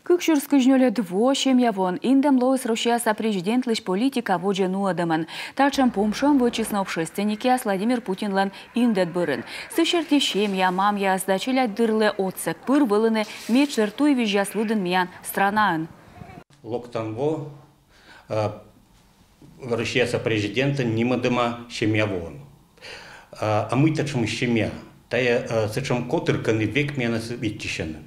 Кыкшурскый жнёле дво шемьявон, индем лоис Россия президент лишь политика воджен уадаман. Тачем помшам вычесно общественники Владимир Путинлан индет бырын. Сышерти шемья, мамья, сдачиля дырле отсек, пыр вылыны мечерту и визжас лудын миян странаан. Локтанво Россия президента нимадыма шемьявон. А мы тачем шемья. Тая сачем котыр каны век мянас виттишен.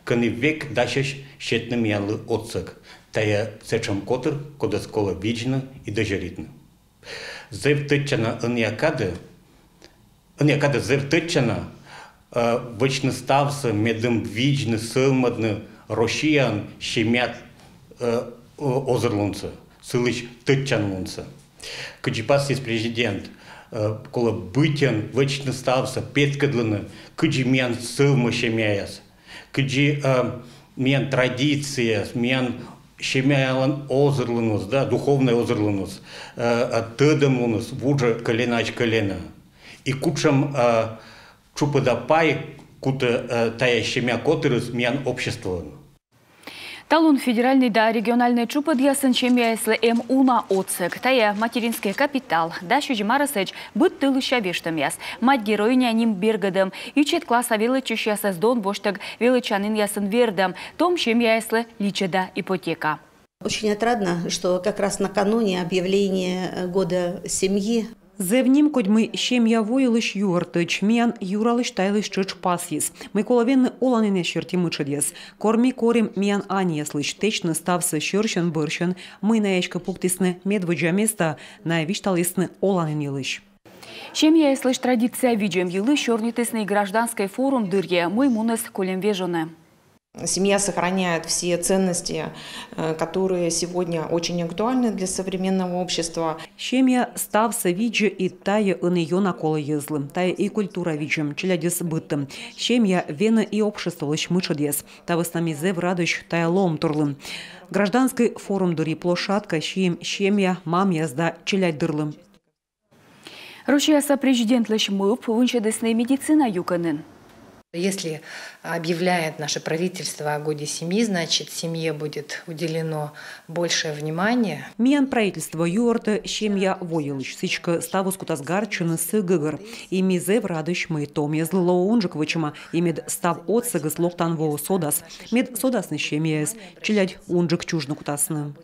Каны век дашеш щетным янлы отсек. Тая сачем котыр кода скола виджна и дожаритна. Зевтычана аньякада зевтычана вечно стався медом виджна сылмадны Россиян щемят озерлунца. Сылыч тычанлунца. Каджипас есть президент. Кола бытен вечно стався петкадланы, каджи мян сылма щемяяс. Каджи мян традиция, мян щемяялан озерлунус, да, духовный озерлунус, тыдамлунус, вуджа коленач колена. И кучам чупадапай, кута тая щемя котырыс мян общество. Талун федеральный да региональный чупад ясын шемьяйслы уна отсек, тая материнский капитал, да шужимарасыч быт тылыша вештам яс. Мать героиня ним бергадам, ючет класса величиш ясас дон боштаг величанин ясын вердам, том шемьяйслы личеда ипотека. Очень отрадно, что как раз накануне объявления года семьи Зевнім кодьми шем'явої лиш юртич, міян юралиш тайлиш чич пас'їс. Микола венни оланине шерті мичад'єс. Кормі корім міян анієс лиш течне стався шершен биршен, ми наєчка пуктисне медведжа места, наєвішталисне оланине лиш. Шемья слышь традиция видим елы чернитесный гражданский форум дырье мы мунес колем вежоне. Семья сохраняет все ценности, которые сегодня очень актуальны для современного общества. Шемья стався виджи и тая иные наколы езлым, тая и культура виджим, челядес быттым. Шемья вена и общество лишь мычадес, та веснамизе в радощ тая лом турлым. Гражданский форум дыри площадка, щим шемья мам язда челядь дырлым. Россия президент лишь мып, вынчадесная медицина юканын. Если объявляет наше правительство о годе семьи, значит, семье будет уделено большее внимание. Миян правительство юрта шемья воилыч, сычка ставус кутасгарчины сыгыгыр. И мизе в радощ мы том езло унжик вычема, и мед став отсыгыс локтанво содас. Мед содасны шемьяс, челядь унжик чужно кутасны.